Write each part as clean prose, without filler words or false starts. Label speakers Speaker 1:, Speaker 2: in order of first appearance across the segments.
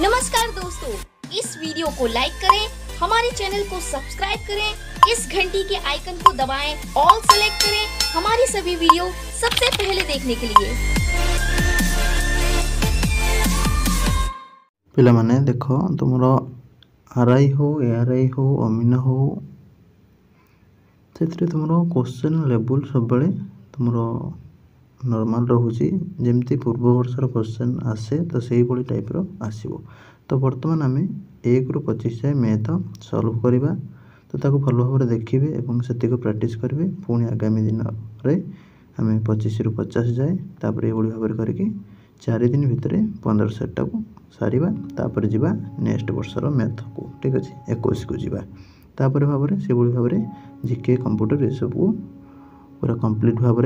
Speaker 1: नमस्कार दोस्तों, इस वीडियो को लाइक करें, हमारे चैनल को सब्सक्राइब करें, इस घंटी के आइकन को दबाएं, ऑल सेलेक्ट करें हमारी सभी वीडियो सबसे पहले देखने के लिए।
Speaker 2: पिला माने देखो तुमरो आरआई हो एआरआई हो अमीन हो से तुमरो क्वेश्चन लेवल सब बेले तुमरो नॉर्मल रोचे जमती पूर्व वर्षर क्वेश्चन आसे तो से ही टाइप रो आसीबो। तो बर्तमान आम 1 ରୁ 25 जाए मैथ सॉल्व करवा तो ताको भल भाव देखिए और से प्रैक्टिस करेंगे। पुणी आगामी दिन में आम 25 ରୁ 50 जाए तापर ये भाव करके 4 दिन भितर 15 सेट को सारिबा तापर जीवा नेक्स्ट वर्षर मैथ को ठीक अच्छे 21 को जीवा तापर भाव से भाव जीके कंप्यूटर ये सब पूरा कंप्लीट भाव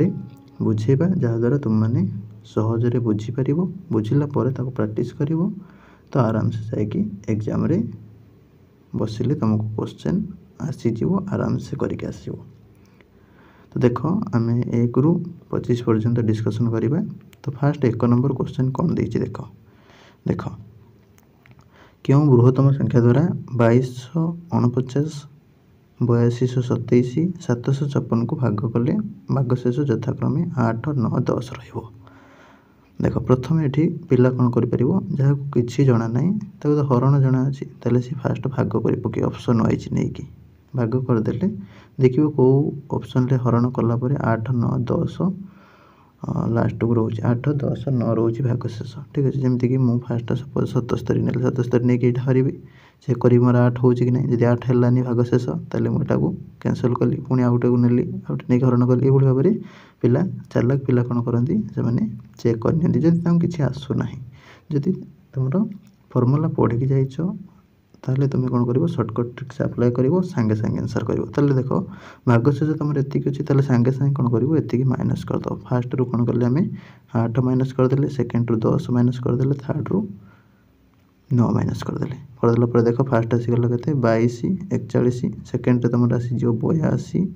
Speaker 2: बुझेबा जहाँद्वारा तुम मैंने सहजरे बुझीपर बुझिला प्रैक्टिस कर तो आराम से जाकि एग्जाम रे बसिले तुमको क्वेश्चन आसीज आराम से करके आसो। तो देख आम 1 ରୁ 25 पर्यंत डिस्कसन करवा। तो फास्ट 1 नंबर क्वेश्चन कौन देख देख क्यों बृहत्तम संख्या द्वारा 2249 8227 756 को भाग कले भागशेष यथाक्रमे 8 9 10 रहिबो। देख प्रथम ये पिला कौन कर जहाँ किसी जना ना तो हरण जना अच्छी तेल सी फास्ट भाग कर पके ऑप्शन वाइज नहीं कि भाग करदे देखिए कौ ऑप्शन हरण कलापर 8 9 10 लास्ट को रोचे 8 10 9 रोचे भागशेष ठीक अच्छे जमीक मुझे फास्ट सपोज 77 ने 77 नहीं कि हरबी चेक करी मोर 8 हो कि नहीं जब 8 है भागशेष तेल मुझे कैनसल कली पुणी आउ गोटे को नेली आउटे नहीं हरण कली ये भाव में पिला चालाक पिला कौन करती से चेक करनी जब कि आसूना जदि तुम फर्मुला पढ़ी जाइछ ताले तुम कौन कर सर्टकट ट्रिक्स अप्लाई कर सांगे सांगे आंसर कर देख भागशेष तुम एति अच्छी तेल सांगे सांगे कौन कर ये माइनस करद फास्ट रू कौन कले आम 8 माइनस करदे सेकेंड रू 10 माइनस करदे थर्ड रू 9 माइनस करदे देख फास्ट आसीगला के 22 41 सेकेंड तुम आसीज 82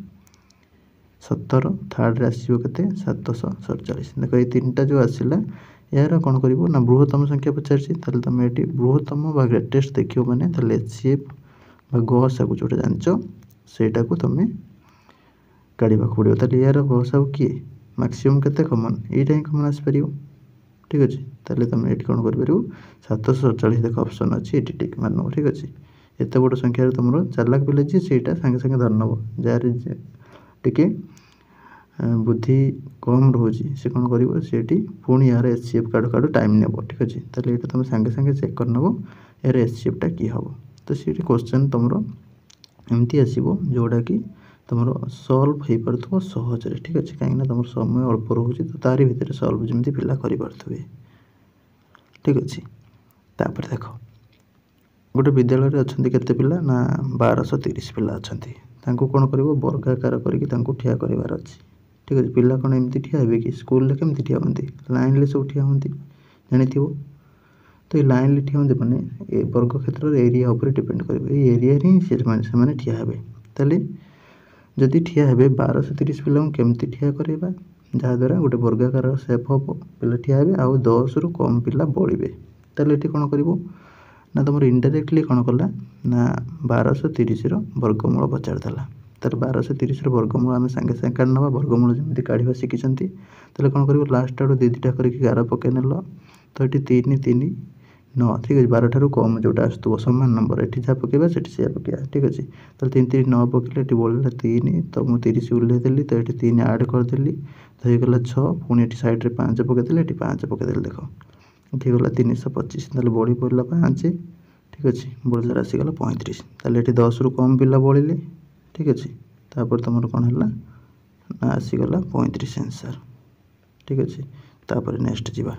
Speaker 2: 17 थर्ड रे आसो के 747 देख ये 3टा जो आसला यार कौन कर बृहत्तम संख्या पचार तुम ये बृहत्तम बा ग्रेटेस्ट देख मैंने एचसीएफ गसा को जोटा जान सेटा को तुम काढ़ा पड़ो तेल यार गसा को किए मैक्सिमम के कमन यहीटा ही कमन आसपार ठीक अच्छे तेल तुम ये कौन कर 747 देख ऑप्शन अच्छी ये टिक मारन ठीक अच्छे एत बड़ संख्यार तुम चालाक पिले जी से सांगे सांगे धरनब जार टिके बुद्धि कम रोचे से कौन कर पुणी यार एचसीएफ काढ़ काढ़ टाइम नेब ठीक अच्छे तेल ये तुम सांगे सांगे चेक करनब यार एचसीएफटा कि हम तो सी क्वेश्चन तुम एमती आसो जोटा कि तुम सल्व हो पार सहजरे ठीक अच्छे कहीं तुम समय अल्प रोचे तो तारी भितर सल्व जमी पिला करें ठीक अच्छे। तापर देख गोटे विद्यालय अच्छा केते पिला ना 1230 पिला अच्छा कौन कर वर्गाकार करके ठिया करार अच्छे ठीक अच्छे पिला कौन एमती ठिया हे कि स्कूल केमती ठिया होती लाइन सब ठिया होती जानी तो ये लाइन ठिया होते मैंने वर्ग क्षेत्र एरिया उपर डिपेंड कर एरिया ही से ठिया हे तेल जदि ठिया हे 1230 पिला केमती ठिया करवा जहाँद्वारा गोटे वर्गाकार सेप हम पिला ठिया हे आउ 10 ରୁ कम पिला बढ़े तेल ये कौन कर ना तुम इनडायरेक्टली कौन कला ना 1230 वर्गमूल पचारदेला तेल 1230 वर्गमूल आम सांगे सांगे काढ़ ना वर्गमूल जमी काढ़ा शिखी तेल कौन कर लास्ट आड़ 2 करके 11 पकई नेल तो ये 3 3 9 ठीक अच्छे 12 ठारू कम जोटा आसो सामान नंबर ये जहाँ पकेबा से पकेबा ठीक अच्छे तो 3 3 9 पकड़े ये बढ़ला 3 तो मुझे 30 उल्लेदेली तो ये 3 आड करदेली तो ये गला 6 पुणी ये सैड्रे 5 पकईदेली ये 5 पकईदेली देख ये गला 325 तेल बढ़ी पड़ा 5 ठीक अच्छे बढ़ला आसीगला 35 तेल ये 10 ରୁ कम पिला बढ़ले ठीक अच्छे तापर तुम कौन है ना आसीगला 35 आंसर ठीक अच्छे। तापर नेक्स्ट जीवा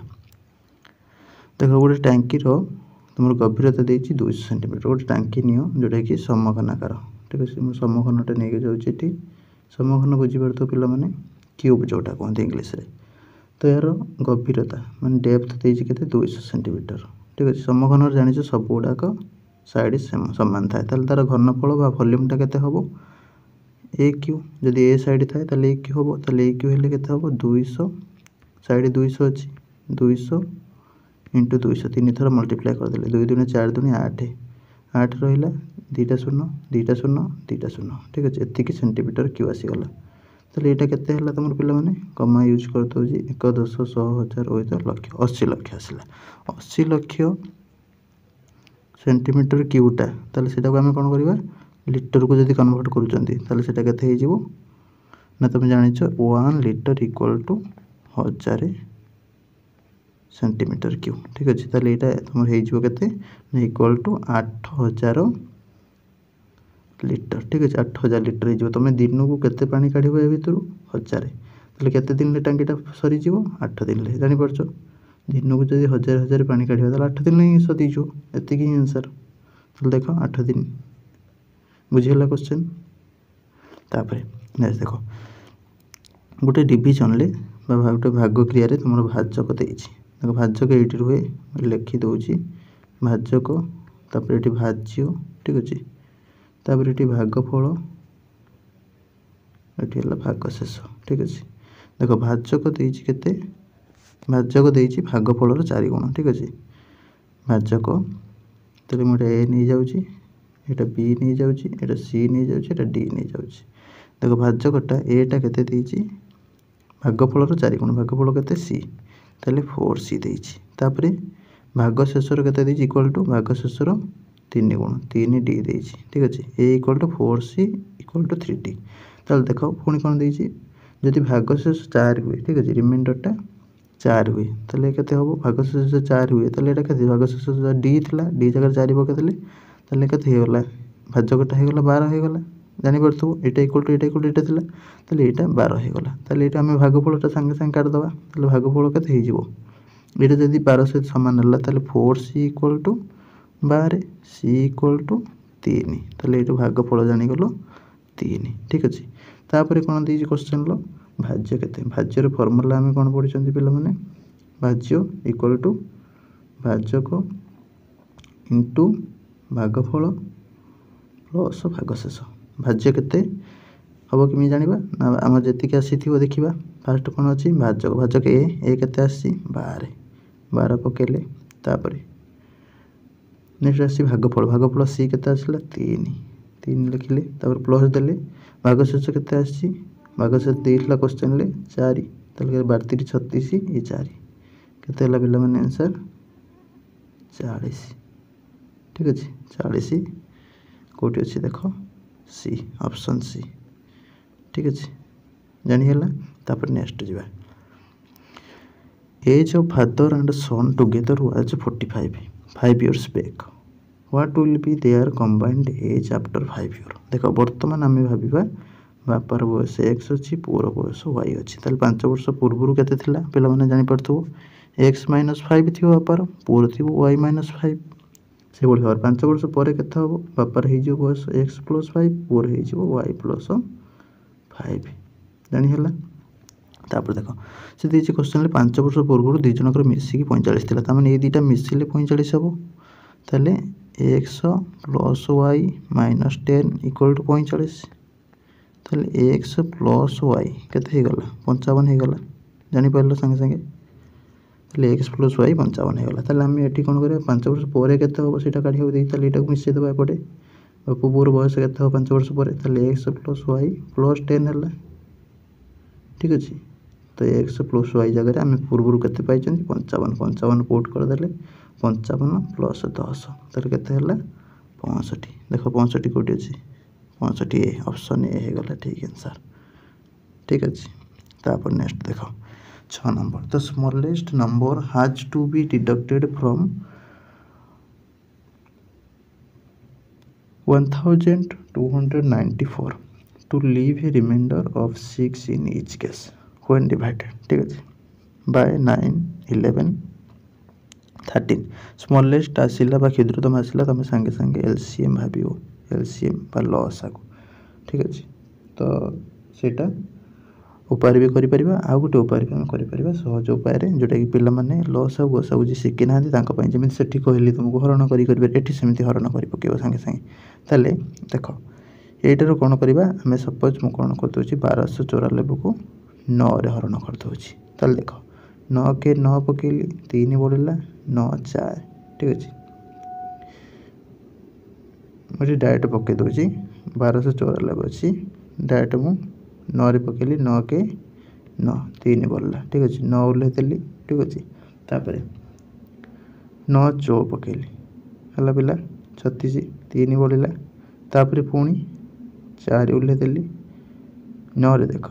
Speaker 2: देख गोटे टांकी तुम गभीरता देती 200 सेंटीमीटर गोटे टांकी नियो जोटा कि समघनाकार ठीक अच्छे मुझे समघनटा नहीं जाऊँगी समघन बुझीपार पिला माने क्यूब जोटा कहते इंग्लीश रे तो यार गभीरता माने डेप्थ देती के 200 सेंटीमीटर ठीक अच्छे समघन जान सब गुड़ाक साइड सामान थाए तार घनफल बा वॉल्यूमटा केते हम ए क्यू जदि ए साइड थाए ताले ए क्यू हम ताले ए क्यू हेले केते हम 200 साइड 200 अच्छी 200 इंटू 200 तीन थर मल्टीप्लाई करदे 2 दूनी 4 दूनी 8 8 रहा 2टा शून्य 2टा शून्य 2टा शून्य ठीक अच्छे एतिक सेंटीमीटर क्यू आसीगला ताले एटा केते हला तुम पिला माने कमा यूज करतो जी 1 10 100 1000 लक्ष 80 लक्ष आसला 80 लक्ष सेंटीमीटर क्यूटा ताले सेटा को आमे कोन करबा लिटर को जदी कन्वर्ट करूचंती ताले सेटा केते हे जिवो ना तुम जानिछ 1 litre equal to 1000 centimetre cube ठीक अच्छे ताले एटा तुम हे जिवो केते इक्वल टू 8000 लिटर ठीक अच्छे 8000 लिटर हो तुम दिन को केते पानी काढ़ ए भितर 1000 ताले केते दिन टांकीटा सरी जीवो 8 दिन जानि परछ दिन को जदी 1000 पानी काढ़ ताले 8 दिन ही सरी जो एतिक ही आंसर ताले देखो 8 दिन बुझिला क्वेश्चन तापर नेक्स्ट देखो गोटे डिविजन ले गोटे भाग क्रिया रे तुम भाजक देछि देखो भाजक एठी रुहे लिखि दउछि भाजक तापर एठी भाज्य ठीक अछि तापर ये भागफल ये भाग शेष ठीक अच्छे देख भाजक देते भाजक देती भागफल 4 गुण ठीक अच्छे भाजक तो मुझे ए नहीं जाऊँगी यहाँ बी नहीं जाऊँगी यहाँ सी नहीं जाऊँगी यहाँ डी नहीं जाऊँगी देख भाजकटा एटा केते देती भागफल 4 गुण भागफल केते सी ताले 4c देती तापर भाग शेषर केते देती इक्वल टू भाग शेषर 3 गुण 3d देती ठीक अच्छे a equal to 4c equal to 3d ताल देख पुणी कौन देती जदि भागशेष 4 हुए ठीक अच्छे रिमाइंडरटा 4 हुए ताले केते हबो भागशेष 4 हुए ताले एटा केते भागशेष d थिला d जगह 4 पकेदेले ताले केते हे गला भाजकटा हे गला 12 हे गला जानि परथु एटा इक्वल टू एटा थिला ताले एटा 12 हे गला ताले एटा हमें भागफलटा संगे संगे काट दबा ताले भागफल केते हे जिवो एटा जदि 12 से समान हला ताले 4c equal to 12 c equal to 3 ताले एटा भागफल जानि गलो 3 ठीक अच्छे तापर कौन दी क्वेश्चन लो भाज्य केते भाज्यर फॉर्मूला आम कौन पढ़ी पिला माने भाज्य इक्वल टू भाजक इंटू भागफल प्लस भागशेष भाज्य केते हम कि जाना ना आम जी आसी देखा फास्ट कौन अच्छी भाजक भाजक ए केते आसी 12 पकेले तापर नेक्स्ट आसी भागफल भागफल सी केते आसला 3 लिखिले तापर प्लस देले भागशेष केते आसी भागशेष देइला क्वेश्चन ले 4 ताले 12 36 ये 4 केते हला पिला माने आंसर 40 ठीक अच्छे 40 कोटी अच्छी देखो सी ऑप्शन सी ठीक अच्छे जानी है तापर नेक्स्ट जावा age of father and son together was 5 years back what will be their combined age after 5 years देखो वर्तमान आम भाविबा बापार बयस एक्स अच्छी पुअर बयस वाई अच्छी ताले 5 वर्ष पूर्व केते थिला पिला माने जानि परथु एक्स -5 थी बापार पुअर थी वाई -5 से भाई 5 वर्ष पर केते हम बापार हो बयस एक्स +5 पुअर हो वाई +5 जानी है तापर देख से देखिए क्वेश्चन 5 वर्ष पूर्व दुई जनकर मिसिकी 45 था तार ये दुटा मिसिले 45 हम ताले X plus Y -10 equal to 45 ताले एक्स प्लस वाई केते गला 55 हो गला जानी पारल संगे संगे ताले एक्स प्लस वाई 55 हो गला ताले हम एठी कोन करे 5 वर्ष पर केते हो सेटा काढियो देई ताले एटा मिसै दबा पड़े बापू पूर बयस केते हो 5 वर्ष पर ताले एक्स प्लस वाई +10 हला ठीक अछि तो एक्स प्लस वाई जगह आम पूर्व केते पाई 55 पुट कर देले 55 + 10 ताले केते हला 65 देखो 65 कोटी अछि 65 ए ऑप्शन ए हे गला ठीक आंसर ठीक अछि तापर नेक्स्ट देखो 6 number the smallest number has to be deducted from 1294 to leave a remainder of 6 in each case when divided ठीक है by 9 11 13 स्मॉलेस्ट आसिला बा क्षुद्रतम आसिला तुम संगे संगे एलसीएम भावियो एलसीएम बा लॉस आगो ठीक है तो सेटा उपाय भी करि परिबा आ गोटे उपाय भी हम करि परिबा सहज उपाय रे जोटा कि पिला माने लॉस आ गोसा बुझी शिखि ना तांका पई जेमिति सेठी कहली तुमको हरण करि करबे एठी सेमिति हरण करि पकेबो संगे संगे ताले देखो एटार कौन करवा आम सपोज मु कौन कर 1294 को 9 रे हरण कर ताले देख 9 के 9 पकेली 3 बढ़ला 9 4 ठीक अच्छे मुझे डायरेक्ट पकई दूसरी 1294 अच्छी डायरेक्ट मु 9 रे पकेली 9 के 9 3 बढ़ला ठीक अच्छे 9 ओल्लैली ठीक अच्छे तापर 9 चौ पकेली है पिला 36 3 बढ़ला तापर पुणी 4 ओल्लैली 9 रे देख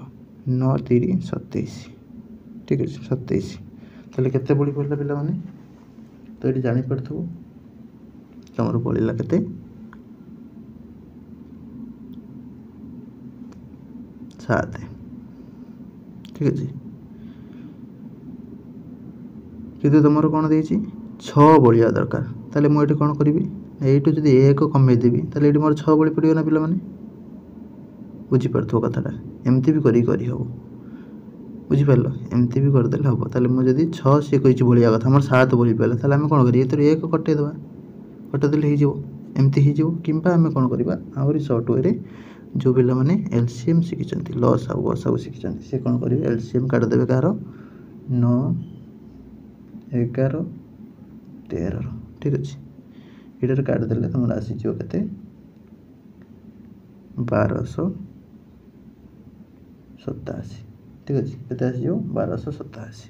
Speaker 2: 9 3 27 ठीक अच्छे 27 ताले केते बड़ी पड़ला पिला माने तो ये जानी पड़थबो तमर पड़ला केते 7 ठीक अच्छे किंतु तुम कौन दे 6 बढ़िया दरकार ताले मुझे कौन करी यू जब 1 कमेदेवी ताले ये मोर 6 बड़ी पड़ो ना पे बुझीपार कथाटा एमती भी करी हम बुझीपार एमती भी करदे हम ताले मुझे 6 सी कही बढ़िया कथा मोर 7 बढ़ी पाला ताले आम कौन करें ये 1 कटेदेवा कटेदेले एमती हो कि आम कौन करवा आहरी सर्ट वे जो पिला माने एलसीएम शिखी लस आउ गस आउ शिखी सी कौन करेंगे एलसीएम काटिदेवे कार 9 11 13 ठीक अच्छे ये काटिदेले तुम आसीज के 1287 ठीक अच्छे के 1287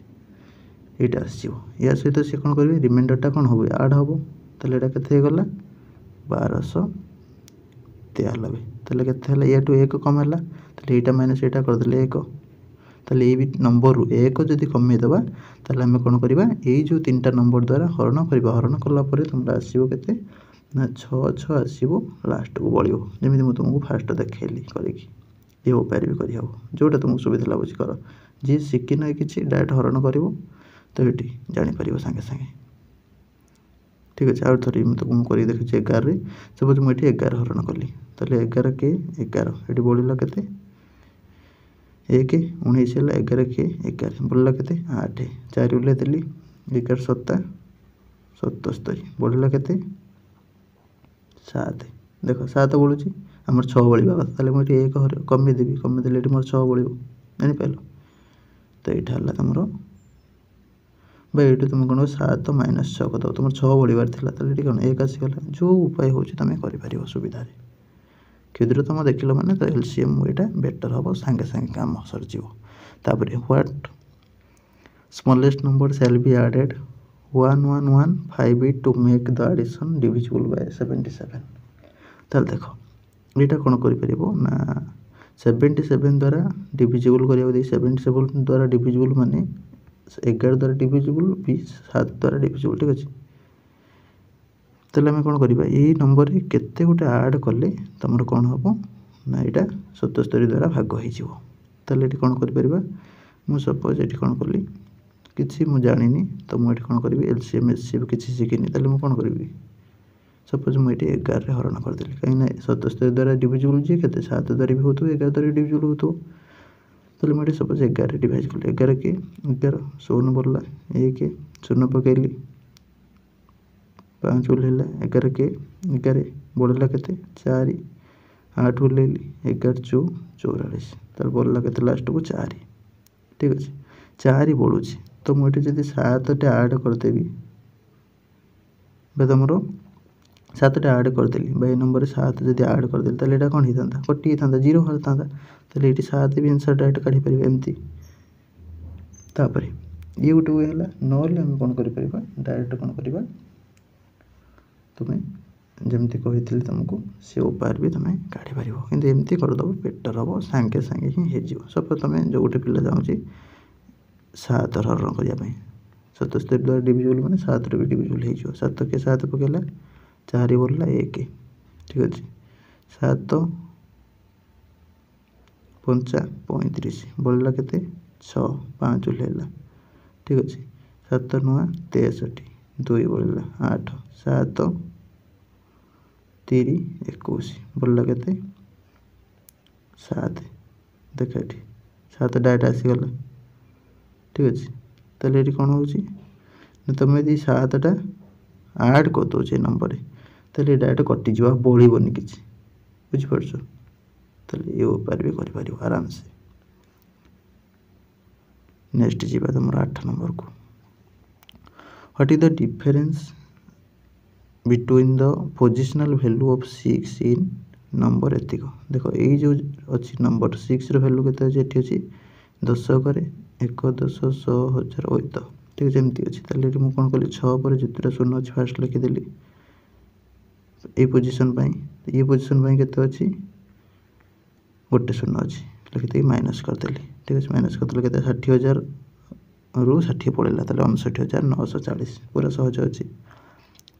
Speaker 2: ये आसो या सहित सी कौन करेंगे रिमाइंडरटा कौन हम आड हम ताले के गला 1293 ताले के या 1 कम है यहाँ माइनस यहाँ करदे 1 ताले ये भी नंबर रू 1 जदि कमेदेवा ताले आम कौन करवा ये जो 3टा नंबर द्वारा हरण करवा हरण कलापर तुम आसो के ना 6 6 आसो लास्ट को बढ़ो जमी मुझे तुमको फास्ट देखली करी उपाय भी करहब जोटा तुमको सुविधा लगुच कर जी शिखी ना कि डायरेक्ट हरण कर तो ये जापर सागे सागे ठीक अच्छे आउ थे तुमको कर देखी 11 सपोज मुझे 11 हरण कली ताले 11 के 11 ये बढ़ला के 1 19 है 11 के 11 बढ़ला के 8 4 ओल्लैली 11 7 77 बढ़ला के 7 देख 7 बढ़ुची आमर 6 बढ़ा कथा मुझे 1 कमेदेवी कमेदेले ये मोर 6 बढ़ जापार तो यहाँ है तुम ये तुम कौन 7 - 6 कर तुम 6 बढ़ार थी कौन 1 आसीगला जो उपाय हो तुम कर सुविधा क्षुद्रतम देख मैंने तो एलसीएम ये बेटर हम सांगे सांगे काम सरजीपर what smallest number shall be added 1115 to make the addition divisible by 77 ताल देख यहाँ कौन कर ना 77 द्वारा डिविजिबल करा 77 द्वारा डिविजिबल माने 11 द्वारा डिविजिबल भी 7 द्वारा डिविजिबल ठीक अच्छे ताले आम कौन करवा ये नंबर केते गोटे आड कले तुम कौन हम ना यहाँ 77 द्वारा भाग हो कौन कर सपोज ये कौन कली किसी मुझे जानी तो मुझे कौन करी एलसीएम एचसीएम किसी शिखिनी ताले मुझे कौन करी सपोज मुझे 11 हरण करदेली कहीं 77 द्वारा डिविजिबल जी के 7 द्वारा भी हो 11 द्वारा डिविजिबल हो ताले मुझे सपोज 11 डिवाइज कली 11 के 11 16 बढ़ला 1 0 पकईली 5 ओल्लैला 11 के 11 बढ़ला के 4 8 ओल्लैली 11 चौ 44 तार बढ़ला के लास्ट को 4 ठीक अच्छे 4 बढ़ुची तो मुझे जब 7 आड करदेवी तुम 7 आड करदेली ये नंबर 7 जब आड करदेली तो यहाँ कौन होता कटि था 0 होता तो ये 7 भी आंसर डायरेक्ट काढ़ी पारे एमती ये गोटे वे है ना कौन कर डायरेक्ट कौन करवा तुम्हें जमती कही तुमको से उपाय भी तुम्हें काढ़ी पार कि एमती करदेव बेटर हम सांगे सांगे ही हो सपोज तुम जो गोटे पिला चाहूँगी 7 हरण करने 77 द्वारा डिविजिबल मैंने 7 भी डिविजिबल हो 7 के 7 पकेला 4 बढ़ला 1 ठीक अच्छे 7 5 35 बढ़ला के 6 5 ओल्लैला ठीक अच्छे 7 9 63 2 बढ़ला 8 7 3 21 बढ़ला के 7 देख ये 7 डायरेक्ट आसीगला ठीक अच्छे ताले ये कौन हो तुम यदि 7टा आड कर दे नंबर ताले डायरेक्ट कटिज बढ़ोनी कि बुझीपार ताले ये उपाय भी कर आराम से नेक्स्ट जीवा तुम 8 नंबर को what is the difference between the positional value of 6 in number एतिक देख ये जो अच्छी नंबर 6 वैल्यू के अच्छी दशक 1 10 100 1000 8 ठीक है एमती अच्छी ताले मुझे कौन कली 6 पर जितने शून्य अच्छी फास्ट लिखिदेली ये पोजिशन ये पोजिशन के अच्छी गोटे शून्य अच्छी लिखिदे माइनस करदेली ठीक है माइनस करदे के 60,000 रु 60 पड़ेगा 59,940 पूरा सहज अच्छी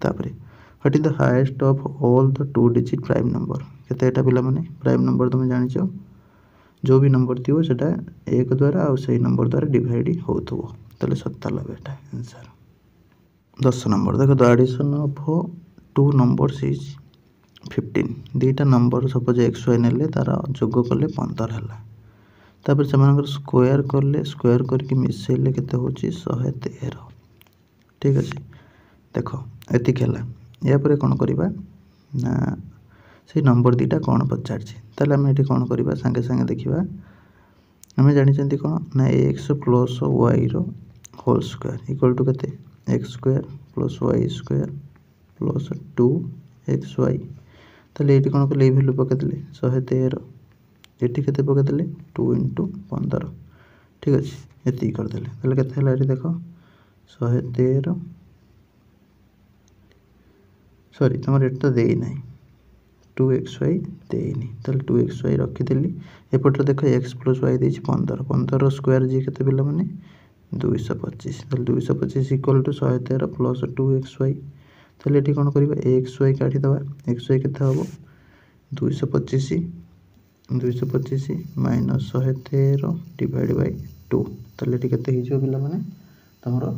Speaker 2: तापर what is the highest of all the 2 digit prime number केतेटा पिला माने प्राइम नंबर तुम जानिछ जो भी नंबर थी सेटा 1 द्वारा आ सही नंबर द्वारा डिवाइड होथो तले 97 एटा आंसर 10 नंबर देखो the addition of 2 numbers is 15 दीटा नंबर सपोज एक्स वाई नेले तार जोग कले 15 है तापर से स्क्वायर कले स्क्वायर करके मिसेले केते होची 113 ठीक अच्छे देख एतिक है यापर कौन करवा ना से नंबर दीटा कौन पचार आम ये कौन करवा सांगे सांगे देखा आम जानी कौन ना x plus y whole square equal to के x square plus Y square plus 2 x y ताले ये कौन कले भैल्यू पकईदे 113 ये के पकईदे 2 × 15 ठीक अच्छे ये करदे के देख 113 सॉरी तुम एट तो देना 2xy देनी 2xy रखीदेली एपटे देख एक्स प्लस वाई दे 15 15 स्क्वायर जी के पिला माने 225 225 इक्वल टू 113 प्लस 2xy ताले ये कौन करवा xy काटिदेवा xy के हम 225 माइनस 113 डिवाइड बाय 2 ताले ये केते हिजो पिला माने तमरो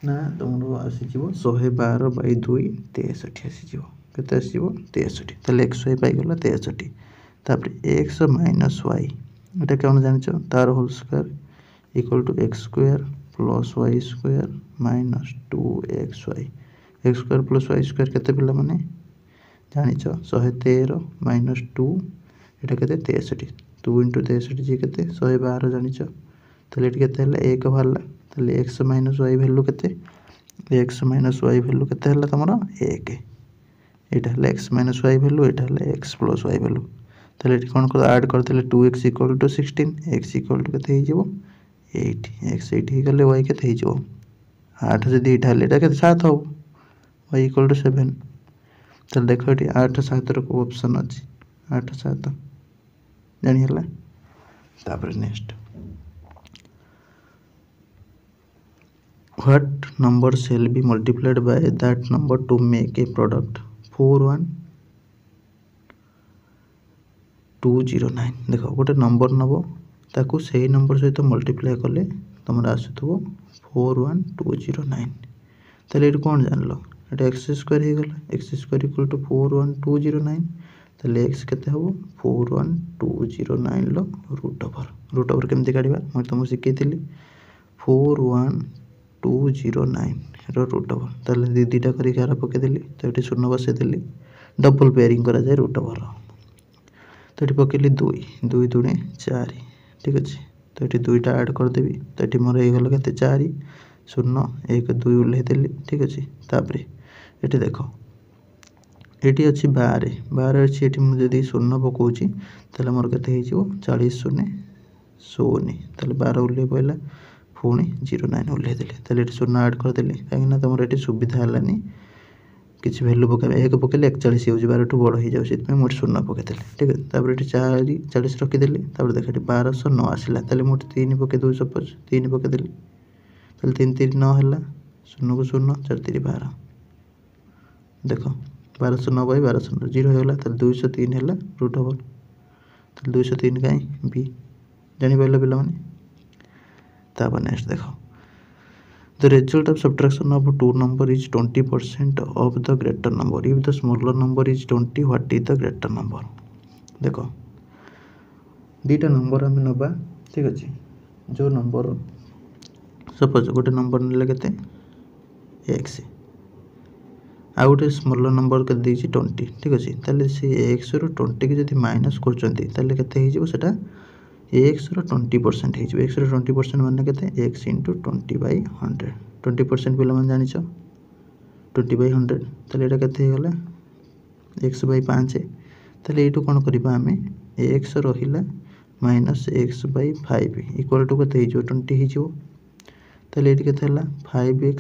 Speaker 2: ना तुम आसीज 112 बाई 2 63 आसीज के आसो 63 ताले एक्स वाई पाईगला 63 तापर एक्स माइनस वाई ये कौन जान तार whole square equal to X square plus Y square minus 2xy X square plus Y square केते पिला माने जानिछ 113 माइनस 2 एटा केते 63 2 × 63 जी केते 112 जानिछ ताले एटी केते हला 1 बाहरला ताले एक्स माइनस वाई वैल्यू केते एक्स माइनस वाई वैल्यू केते हला तमरा 1 एटा हला एक्स माइनस वाई वैल्यू एटा हला एक्स प्लस वाई वैल्यू ताले एटी कोन कर ऐड करदेले 2x equal to 16 x equal to केते हिजो 8 x 8 ही गले y केते हिजो 8 जदी एटा हले एटा केते 7 हो y इक्वल टू 7 ताले देखो एटी 8 7 रो ऑप्शन अछि 8 7 जानि हला तापर next What number shall be multiplied by that number to make a product 41209 देख गोटे नंबर नब ताकू से नंबर सहित मल्टीप्लाई कले तुम आसुव 41209 ताले ये कौन जान लो ये एक्स स्क्वायर हो गला एक्स स्क्वायर इक्वल टू 41209 ताले एक्स केते हबो 41209 लो रूट ओवर केमती काढिबा मैं तुमको शिखैली 41209 रूट ओवर ताले दीटा करी कार पकईदेली तो ये शून्य बसईदेली डबल पेयरिंग करा जाए रूट ओवर तो ये पकईली 2 2 दूणे 4 ठीक अच्छे तो ये दुईटा ऐड करदेवी तो ये मोर हो गला के 4 0 1 2 उल्लेदेली ठीक अच्छे तापर ये देख ये अच्छी 12 अच्छी ये मुझे शून्य पकाऊँगी ताले मोर के 40 0 0 ताले 12 उल्ले पड़ा पुणी 09 उल्लेदेली ताले शून्य ऐड करदेली कहीं तुम ये सुविधा है किसी भैल्यू पकड़ एक पकड़े 41 हो 12 बड़ हो जाए मुझे शून्य पकईदेली ठीक है तापर ये 40 रखीदेली देख 1209 आसला ताले मुझे 3 पकई 250 3 पकईदेली ताले 3 3 9 है 0 को 0 4 3 12 देख 1209 बाई 1209 0 होगा 203 है रूट ओवर 203 कहीं बी जापार पे तापर नेक्स्ट देख the result of subtraction of 2 number is 20% of the greater number if the smaller number is 20 what is the greater number देख दीटा नंबर आम नवा ठीक अच्छे जो नंबर सपोज गोटे नंबर ने के एक्स आ गोटे स्मॉलर नंबर के 20 ठीक अच्छे ताले से एक्स रु 20 की जब माइनस कर एक्स 20% एक्स 20% मान के एक्स × 20/100 20% पे जानिछ 20/100 ताले एटा केते हे गला x/5 ताले एटू कोन करबा हमें x रहिला माइनस x/5 इक्वल टू केते हिजो 20 हिजो ताले एटी केते हला 5x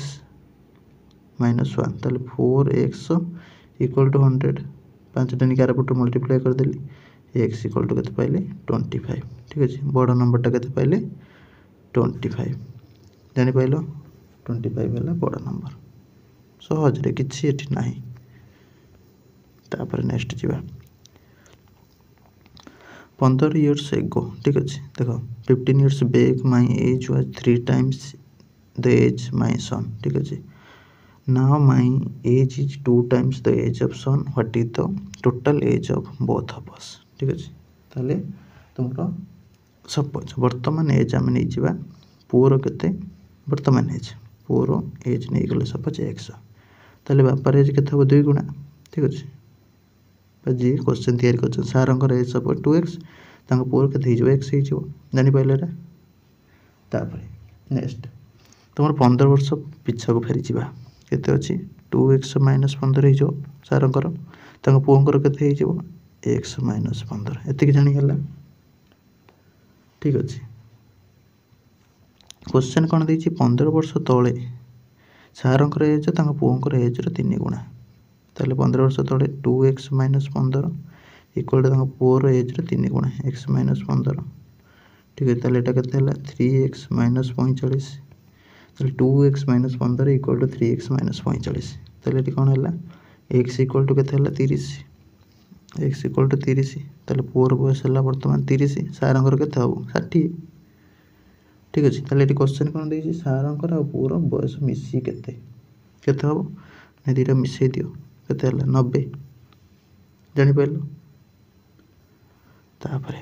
Speaker 2: - 1 ताले 4x इक्वल टू 100 5 टा निकार पट मल्टीप्लाई कर देली x इक्वल टू केते पाइले 25 ठीक अछि बड़ नंबर टा केते पाइले 25 जानि पाइलो 25 हला बड़ नंबर सहज रे किछि एठी नाही तापर नेक्स्ट जीवा 15 years ago ठीक अछि देखो 15 years back my age was 3 times the age my son ठीक अछि now my age is 2 times the age of son what is the total age of both of us ठीक अछि ताले तुमरो suppose वर्तमान as हम नै जिबा पुरो केते वर्तमान एज पुरो एज नै गले सपोज x ताले बापर एज केते हो 2 गुणा ठीक अछि जी क्वेश्चन तैयारी कर सारंकर एज सपोज 2x तांको पुरो केते हिजो x हिजो जानि पाइले रे तापर नेक्स्ट तुमर 15 वर्ष पिछा को फेरी जिबा केते अछि 2x - 15 हिजो सारंकर तांको पुओंकर केते हिजो x - 15 एतिक जानि हला ठीक अछि क्वेश्चन कोन दैछि 15 वर्ष तळे सारंकर एज तांको पुओंकर एज रे 3 गुणा ताले 15 वर्ष तळे 2x - 15 इक्वल टू तांको पुओर एज रे 3 गुणा x - 15 ठीक है ताले एटा केते हला 3x - 45 ताले 2x - 15 इक्वल टू 3x - 45 ताले एटी कोन हला x इक्वल टू केते हला 30 x इक्वल टू 30 ताले पुओर बयस हला वर्तमान 30 सारंकर केते हबो 60 ठीक अछि ताले एटी क्वेश्चन कोन दैछि सारंकर आ पुओर बयस मिसी केते केते हबो ने दिटा मिसे दियो केते हला 90 जानि पाइलो तापरे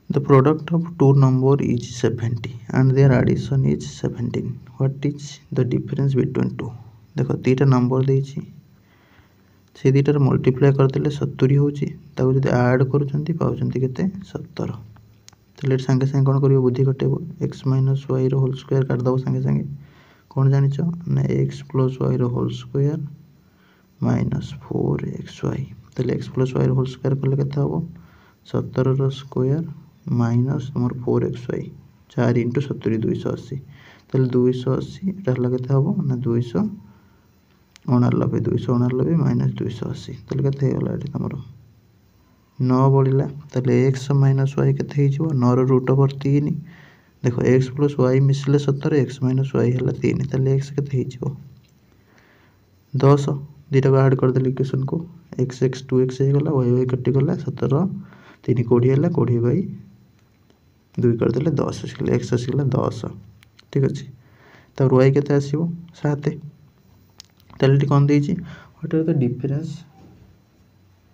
Speaker 2: the product of two number is 70 and their addition is 17 what is the difference between two देखो तीटा नंबर देछि से दीटार मल्टीप्लाई कर देले 70 होची ताको जदि ऐड करूचंती पाउचंती केते 70 तले संगे संगे कोन करियो बुद्धि कटेबो x - y रो होल स्क्वायर काट दबो संगे संगे कोन जानिचो ना x + y रो होल स्क्वायर माइनस 4xy तले x + y रो होल स्क्वायर करले केते हबो 17 रो स्क्वायर माइनस तुमर 4xy 4 * 70 280 तले 280 एटा हला केते हबो ना 289 289 माइनस 280 तले केते होला एटी तुमरो 9 बढिला तले x - y केते हिजो 9 रो रूट ओवर 3 देखो x + y मिसले 70 x - y हला 3 तले x केते हिजो 10 दीटा को ऐड कर देली इक्वेशन को x x 2x हे गला y y कटि गला 17 3 20 हला 20 बाई 2 कर देले 10 आसिगला x आसिगला 10 ठीक अछि त y केते आसीबो 7 तले टी कोन देछि what are the difference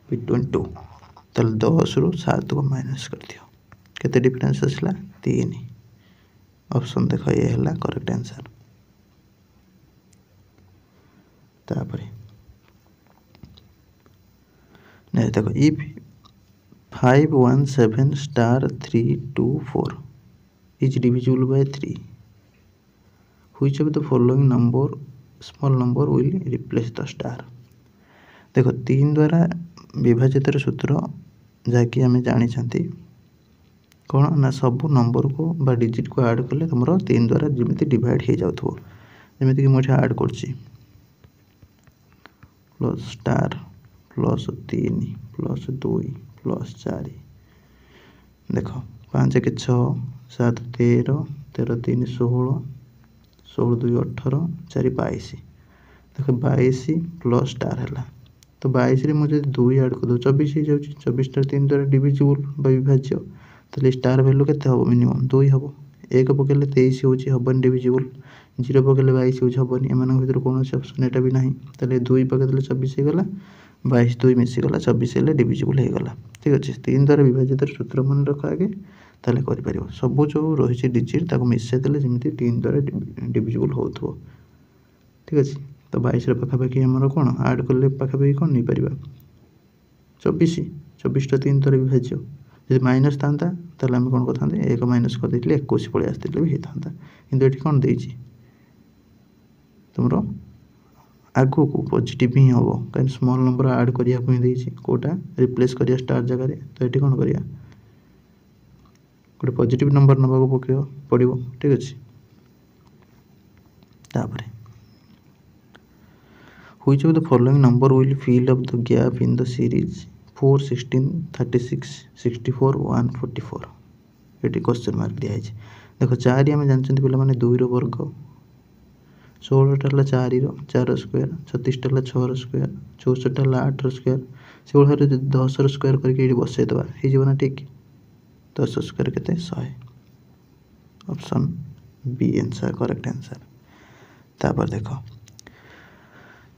Speaker 2: between two तले 10 रो 7 को माइनस कर दियो केते डिफरेंस आसिला 3 ऑप्शन देखो ये हला करेक्ट आंसर तापरे ने देखो if 517 star 324 is divisible by 3 which of the following number small number will replace the star देखो 3 द्वारा विभाजित सूत्र जाकि हमें जानी छंती कोन ना सब नंबर को बा डिजिट को ऐड करले हमरो 3 द्वारा जेमिति डिवाइड हे जाउथो जेमिति कि मोठा ऐड करछि plus star plus 3 plus 2 plus 4 देखो 5 के 6 7 13 13 3 16 16 2 18 4 22 देखो 22 प्लस स्टार हला तो 22 रे मुझे 2 ऐड कर दो 24 हे जाउची 24 टा 3 द्वारा डिविजिबल बा विभाज्य तले स्टार वैल्यू केते हबो मिनिमम 2 हबो 1 पकेले 23 होची हबन डिविजिबल 0 पकेले 22 होची हबन एमान भीतर कोनोसी ऑप्शन एटा भी नाही तले 2 पकेले 24 हे गला 22 2 मिसी गला 26 हेले डिविजिबल हे गला ठीक अछि 3 द्वारा विभाजित सूत्र मन रखा आगे ताले करि परिबो सब जो रहिछि डिजिट ताको मिसे देले जेमिति 3 द्वारा डिविजिबल होथो ठीक अछि तो 22 रे पखा पखी हमर कोन ऐड करले पखा पखी कोन नै परिबा 24 24 टा 3 द्वारा विभाज्य যদি ମାଇନସ୍ ଥାନ୍ତା ତାହେଲେ ଆମେ କ'ଣ କରିଥାନ୍ତେ 1 ମାଇନସ୍ କରିଦେଇଥିଲେ 21 ପଳେଇ ଆସିଥିଲେ ବି ହେଇଥାନ୍ତା। କିନ୍ତୁ ଏଠି କ'ଣ ଦେଇଛି ତୁମର ଆଗକୁ ପଜିଟିଭ୍ ହିଁ ହେବ, କାହିଁକି ସ୍ମଲ୍ ନମ୍ବର ଆଡ଼୍ କରିବାକୁ ହିଁ ଦେଇଛି। କେଉଁଟା ରିପ୍ଲେସ୍ କରିବା ଷ୍ଟାର୍ ଜାଗାରେ, ତ ଏଠି କ'ଣ କରିବା ଗୋଟେ ପଜିଟିଭ୍ ନମ୍ବର ନେବାକୁ ପଡ଼ିବ। ଠିକ୍ ଅଛି। ତାପରେ which of the following number will fill up the gap in the series 4, 16, 36, 64, 144? ଏଠି କ୍ୱେଶ୍ଚନ୍ ମାର୍କ ଦିଆହେଇଛି। ଦେଖ 4 ଆମେ ଜାଣିଛନ୍ତି ପିଲାମାନେ 2ର ବର୍ଗ, 16ଟା ହେଲା 4ର ସ୍କୋୟାର, 36ଟା ହେଲା 6ର ସ୍କୋୟାର, 64ଟା ହେଲା 8ର ସ୍କୋୟାର। ସେଭଳି ଭାବରେ ଯଦି 10ର ସ୍କୋୟାର କରିକି ଏଇଠି ବସେଇଦେବା ହେଇଯିବ ନା ଠିକ୍। 10 ସ୍କୋୟାର କେତେ 100। Option B answer correct answer. ତାପରେ ଦେଖ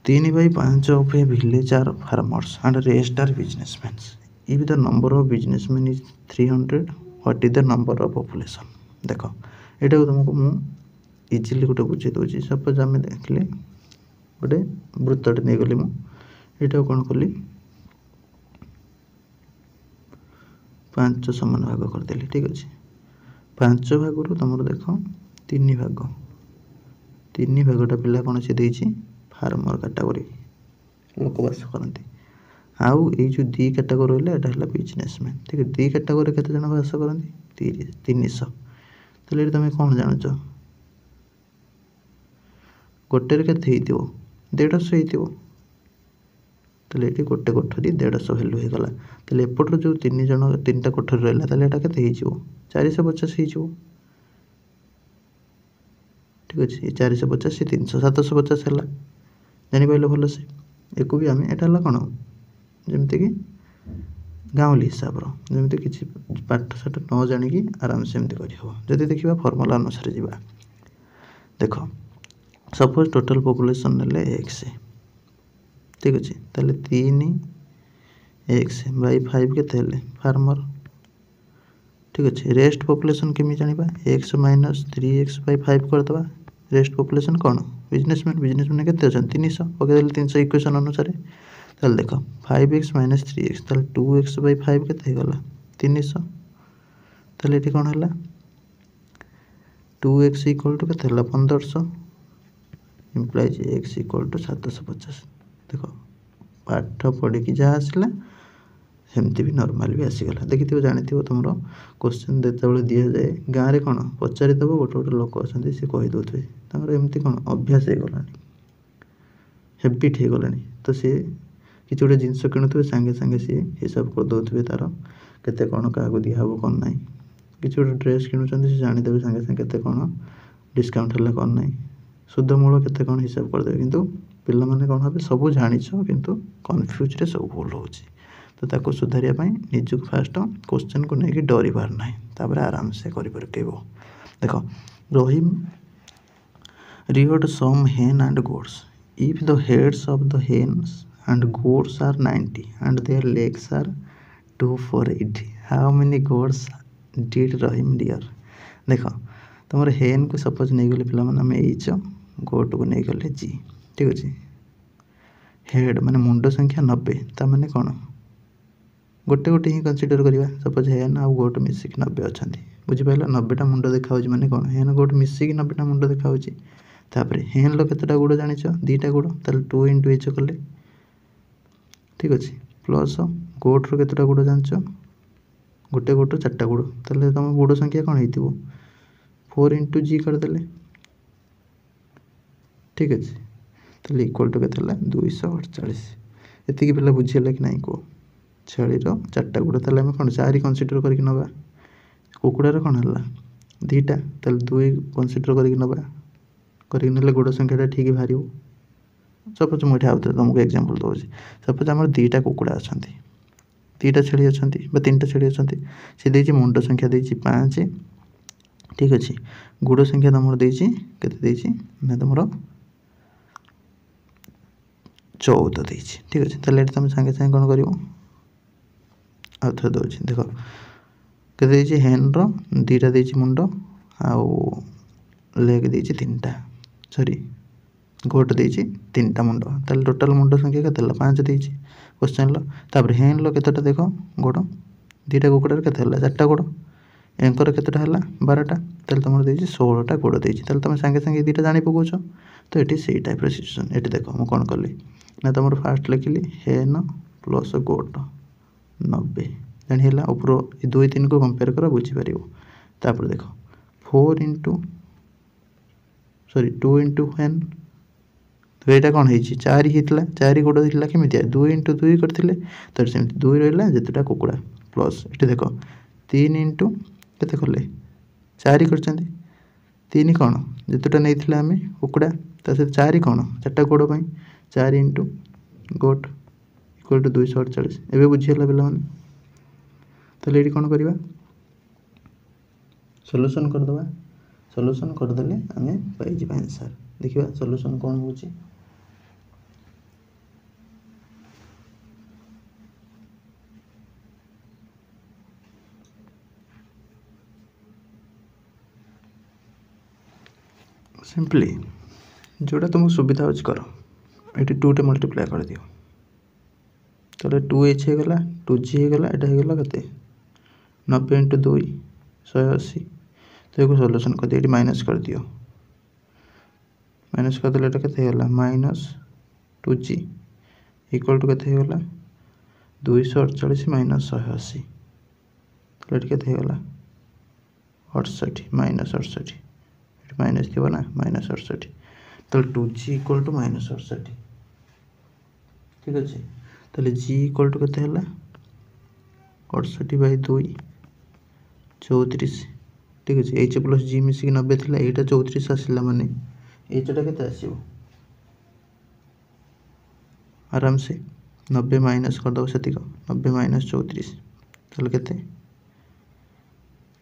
Speaker 2: 3/5 of a village are farmers and rest are businessmen. If the number of businessmen is 300, what is the number of population? ଦେଖ ଏଇଟାକୁ ତୁମକୁ ମୁଁ ଇଜିଲି ଗୋଟେ ବୁଝେଇ ଦେଉଛି। ସପୋଜ୍ ଆମେ ଦେଖିଲେ ଗୋଟେ ବୃତ୍ତଟେ ନେଇଗଲି, ମୁଁ ଏଇଟାକୁ କ'ଣ କଲି 5 ସମାନ ଭାଗ କରିଦେଲି। ଠିକ୍ ଅଛି। 5 ଭାଗରୁ ତୁମର ଦେଖ 3 ଭାଗ, 3 ଭାଗଟା ପିଲା କ'ଣ ସେ ଦେଇଛି ଫାର୍ମର କାଟାଗୋରୀ, ଲୋକ ବାସ କରନ୍ତି। ଆଉ ଏଇ ଯେଉଁ 2 କାଟାଗୋରୀ ରହିଲା ଏଇଟା ହେଲା ବିଜନେସମ୍ୟାନ୍। ଠିକ୍ ଅଛି। 2 କାଟାଗୋରୀରେ କେତେ ଜଣ ବାସ କରନ୍ତି 300। ତାହେଲେ ଏଠି ତୁମେ କ'ଣ ଜାଣୁଛ ଗୋଟେରେ କେତେ ହେଇଥିବ 150 ହେଇଥିବ। ତାହେଲେ ଏଠି ଗୋଟେ କୋଠରୀ 150 ଭ୍ୟାଲୁ ହେଇଗଲା। ତାହେଲେ ଏପଟର ଯେଉଁ 3ଟା କୋଠରୀ ରହିଲା ତାହେଲେ ଏଇଟା କେତେ ହେଇଯିବ 450 ହେଇଯିବ। ଠିକ୍ ଅଛି। 450 300 750 ହେଲା। ଜାଣିପାରିଲେ ଭଲସେ। ଏକୁ ବି ଆମେ ଏଇଟା ହେଲା କ'ଣ ଯେମିତିକି ଗାଉଁଲି ହିସାବର, ଯେମିତି କିଛି ପାଠଶାଠ ନ ଜାଣିକି ଆରାମସେ ଏମିତି କରିହେବ। ଯଦି ଦେଖିବା ଫର୍ମୁଲା ଅନୁସାରେ ଯିବା, ଦେଖ ସପୋଜ୍ ଟୋଟାଲ୍ ପପୁଲେସନ୍ ନେଲେ x। ଠିକ୍ ଅଛି। ତାହେଲେ 3x/5 କେତେ ହେଲେ ଫାର୍ମର। ଠିକ୍ ଅଛି। ରେଷ୍ଟ ପପୁଲେସନ୍ କେମିତି ଜାଣିବା, x - 3x/5 କରିଦେବା। ରେଷ୍ଟ ପପୁଲେସନ୍ କ'ଣ ବିଜନେସମ୍ୟାନ୍ କେତେ ଅଛନ୍ତି 300, ପକାଇଦେଲେ 300 ଇକ୍ୱେସନ୍ ଅନୁସାରେ। ତାହେଲେ ଦେଖ 5x - 3x, ତାହେଲେ 2x/5 କେତେ ହେଇଗଲା 300। ତାହେଲେ ଏଠି କ'ଣ ହେଲା 2x = କେତେ ହେଲା 1500, ଇମ୍ପ୍ଲାଇଜ୍ x = 750। ଦେଖ ପାଠ ପଢ଼ିକି ଯାହା ଆସିଲା ସେମିତି ବି ନର୍ମାଲ ବି ଆସିଗଲା। ଦେଖିଥିବ ଜାଣିଥିବ ତୁମର କ୍ୱେଶ୍ଚନ୍ ଯେତେବେଳେ ଦିଆଯାଏ ଗାଁରେ କ'ଣ ପଚାରିଦେବ, ଗୋଟେ ଲୋକ ଅଛନ୍ତି ସେ କହିଦେଉଥିବେ, ତାଙ୍କର ଏମିତି କ'ଣ ଅଭ୍ୟାସ ହେଇଗଲାଣି, ହେବିଟ୍ ହେଇଗଲାଣି। ତ ସିଏ କିଛି ଗୋଟେ ଜିନିଷ କିଣୁଥିବେ ସାଙ୍ଗେ ସାଙ୍ଗେ ସିଏ ହିସାବ କରିଦେଉଥିବେ ତା'ର କେତେ କ'ଣ କାହାକୁ ଦିଆହେବ କ'ଣ ନାହିଁ। କିଛି ଗୋଟେ ଡ୍ରେସ୍ କିଣୁଛନ୍ତି ସେ ଜାଣିଦେବେ ସାଙ୍ଗେ ସାଙ୍ଗେ କେତେ କ'ଣ ଡିସ୍କାଉଣ୍ଟ ହେଲା କ'ଣ ନାହିଁ, ସୁଧ ମୂଳ କେତେ କ'ଣ ହିସାବ କରିଦେବେ। କିନ୍ତୁ ପିଲାମାନେ କ'ଣ ହେବେ ସବୁ ଜାଣିଛ କିନ୍ତୁ କନଫ୍ୟୁଜ୍ରେ ସବୁ ଭୁଲ ହେଉଛି। ତ ତାକୁ ସୁଧାରିବା ପାଇଁ ନିଜକୁ ଫାଷ୍ଟ କ୍ୱେଶ୍ଚନ୍କୁ ନେଇକି ଡରିବାର ନାହିଁ, ତାପରେ ଆରାମସେ କରିପାରିବ। ଦେଖ Rahim reared some hen and goats. If the heads of the hens and goats are 90 and their legs are 2 for 80, how many goats did Rahim rear? ଦେଖ ତୁମର ହେନ୍କୁ ସପୋଜ୍ ନେଇଗଲେ ପିଲାମାନେ ଆମେ H, ଗୋଟ୍କୁ ନେଇଗଲେ G। ଠିକ୍ ଅଛି। ହେଡ଼୍ ମାନେ ମୁଣ୍ଡ ସଂଖ୍ୟା 90, ତା'ମାନେ କ'ଣ ଗୋଟେ ହିଁ କନସିଡ଼ର କରିବା। ସପୋଜ୍ ହେନ୍ ଆଉ ଗୋଟ୍ ମିଶିକି 90 ଅଛନ୍ତି, ବୁଝିପାରିଲ। 90ଟା ମୁଣ୍ଡ ଦେଖାହେଉଛି ମାନେ କ'ଣ ହେନ୍ ଗୋଟ୍ ମିଶିକି 90ଟା ମୁଣ୍ଡ ଦେଖାହେଉଛି। ତାପରେ ହେନ୍ର କେତେଟା ଗୋଡ଼ ଜାଣିଛ 2ଟା ଗୋଡ଼, ତାହେଲେ 2 × H କଲେ। ଠିକ୍ ଅଛି। ପ୍ଲସ୍ ଗୋଟ୍ର କେତେଟା ଗୋଡ଼ ଜାଣିଛ, ଗୋଟେ ଗୋଟ୍ର 4ଟା ଗୋଡ଼, ତାହେଲେ ତୁମ ଗୋଡ଼ ସଂଖ୍ୟା କ'ଣ ହେଇଥିବ 4 × G କରିଦେଲେ। ଠିକ୍ ଅଛି। ତାହେଲେ ଇକ୍ୱାଲ୍ ଟୁ କେତେ ହେଲା 248। ଏତିକି ପିଲା ବୁଝିହେଲା କି ନାହିଁ କୁହ। ଛେଳିର 4ଟା ଗୋଡ଼, ତାହେଲେ ଆମେ କ'ଣ 4 କନସିଡ଼ର କରିକି ନେବା। କୁକୁଡ଼ାର କ'ଣ ହେଲା 2ଟା, ତାହେଲେ 2 କନସିଡ଼ର କରିକି ନେଲେ ଗୋଡ଼ ସଂଖ୍ୟାଟା ଠିକ୍ ବାହାରିବ। ସପୋଜ୍ ମୁଁ ଏଠି ଆଉ ଥରେ ତୁମକୁ ଏକ୍ଜାମ୍ପଲ୍ ଦେଉଛି। ସପୋଜ୍ ଆମର 2ଟା କୁକୁଡ଼ା ଅଛନ୍ତି, 2ଟା ଛେଳି ଅଛନ୍ତି ବା 3ଟା ଛେଳି ଅଛନ୍ତି। ସେ ଦେଇଛି ମୁଣ୍ଡ ସଂଖ୍ୟା ଦେଇଛି 5। ଠିକ୍ ଅଛି। ଗୋଡ଼ ସଂଖ୍ୟା ତୁମର ଦେଇଛି କେତେ ଦେଇଛି ନା ତୁମର 14 ଦେଇଛି। ଠିକ୍ ଅଛି। ତାହେଲେ ଏଠି ତୁମେ ସାଙ୍ଗେ ସାଙ୍ଗେ କ'ଣ କରିବ, ଆଉ ଥରେ ଦେଉଛି ଦେଖ କେତେ ଦେଇଛି, ହେନ୍ର 2ଟା ଦେଇଛି ମୁଣ୍ଡ ଆଉ ଲେଗ୍ ଦେଇଛି 3ଟା, ସରି ଗୋଟ୍ ଦେଇଛି 3ଟା ମୁଣ୍ଡ, ତାହେଲେ ଟୋଟାଲ୍ ମୁଣ୍ଡ ସଂଖ୍ୟା କେତେ ହେଲା 5 ଦେଇଛି କ୍ୱେଶ୍ଚନ୍ର। ତାପରେ ହେନ୍ର କେତେଟା ଦେଖ ଗୋଡ଼ दुईटा कुकुड़ार केते हला 4टा गोड़ एंकर केतेटा हला 12टा ताले तुमर देछि 16टा गोड़ देछि ताले तुम संगे संगे दुईटा जानि पकोछ तो एठी सेही टाइप रो सिचुएशन एठी देखो मु कोन करली ना तुमर फास्ट लिखिली हेन प्लस गोड़ 90 जानि हला ऊपर ए 2 3 को कंपेयर करा बुझी परिबो तापर देखो 2 इंटू हेन तो यहाँ कौन है 4 होता 4 गोड़ होता केमी 2 इंटू 2 करते तो सेमती 2 रहा जितेटा कुकुड़ा प्लस ये देख 3 इंटू के कले 4 कर 3 कौन जितेटा नहीं आम कुकुड़ा तो 4 कौन 4टा गोड़ 4 इंटू गोट इक्वल टू 248 एवं बुझीगला पे ताले ये कौन करवा सॉल्यूशन करदे सॉल्यूशन करदेले आम पाई आंसर देखिए सॉल्यूशन कौन हो सिंपली जोड़ा तुमको सुविधा अच्छे कर ये 2 टे मल्टीप्लाई कर दियो तो 2h होगला 2g होगला यहाँ होगला के 90 इंटू 2 180 तो ये सॉल्यूशन कर दियो ये माइनस कर दियो माइनस कर देले के माइनस 2g इक्वल टू के 248 माइनस 180 तो ये के 68 माइनस 68 माइनस थी ना माइनस 68 तो 2g इक्वल टू माइनस 68 ठीक अच्छे तो g इक्वल टू के 68 बाई 2 34 ठीक अच्छे h प्लस g मिसिक 90 थी यहाँ 34 आसला माने एचटा के आराम से 90 माइनस करदे से 90 माइनस 34 ताल के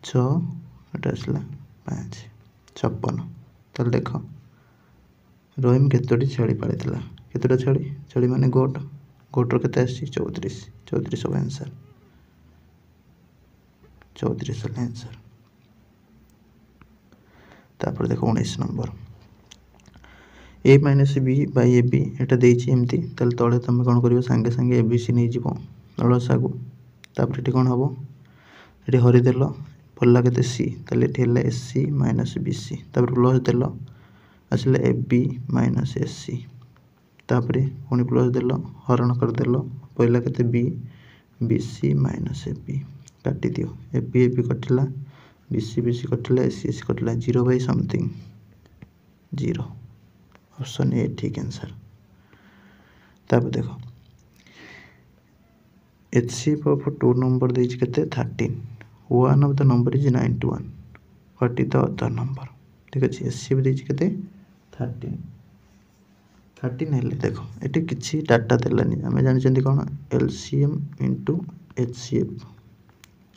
Speaker 2: 6 आसला 5 56 ताल देख रहीम केतोटी छेली पाड़ी केतोटा छेली माने गोटर के 34 34 सब आंसर 34 आंसर तापर देखो 19 number A minus B by A B एटा देछि एमती ताले तळे तुम कोन करिवो संगे संगे ए बी सी नै जिवो लसागु तापर एटी कोन हबो एटी हरि देलो पल्ला केते सी ताले एटी हला s c minus b c तापर प्लस देलो आसले a b minus s c तापर पुणी प्लस देलो हरण कर देलो पहला केते b b c minus a b काटी दियो ए बी कटिला बी सी कटिला एस सी कटिला 0 बाई समथिंग 0 ऑप्शन ए ठीक आंसर तापर देखो HCF of 2 number देछि केते 13 one of the number is 91 what is the other number ठीक अछि HCF देछि केते 13 हेले देखो एटी किछि डाटा देलानी हमें जानि चंदी कोन LCM into HCF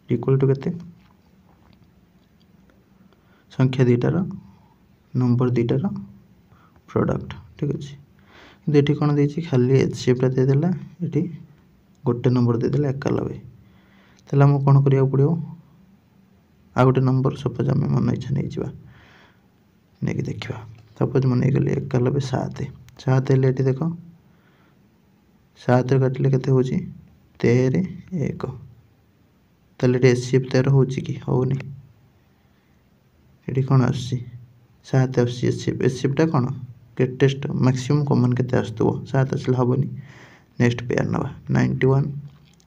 Speaker 2: equal to केते संख्या दीटार नंबर दीटार प्रोडक्ट ठीक अच्छे कि ये कौन दे खाली HCF दे देला ये गोटे नंबर दे देला 91 ताला हम कौन करिया पड़ो आ गोटे नंबर सपोज आम मन इच्छा नहीं जावा नहीं देखा सपोज मन गली 91 7 7 हेल्ले ये देख 7 काटिले केते होची 13 1 ताले HCF 13 होची कि होनी ये कौन आसी 7 आसी HCF टा कौन ग्रेटेस्ट मैक्सिमम कॉमन केते आस्तबो 7 आसले हबनी नेक्स्ट पेयर नवा 91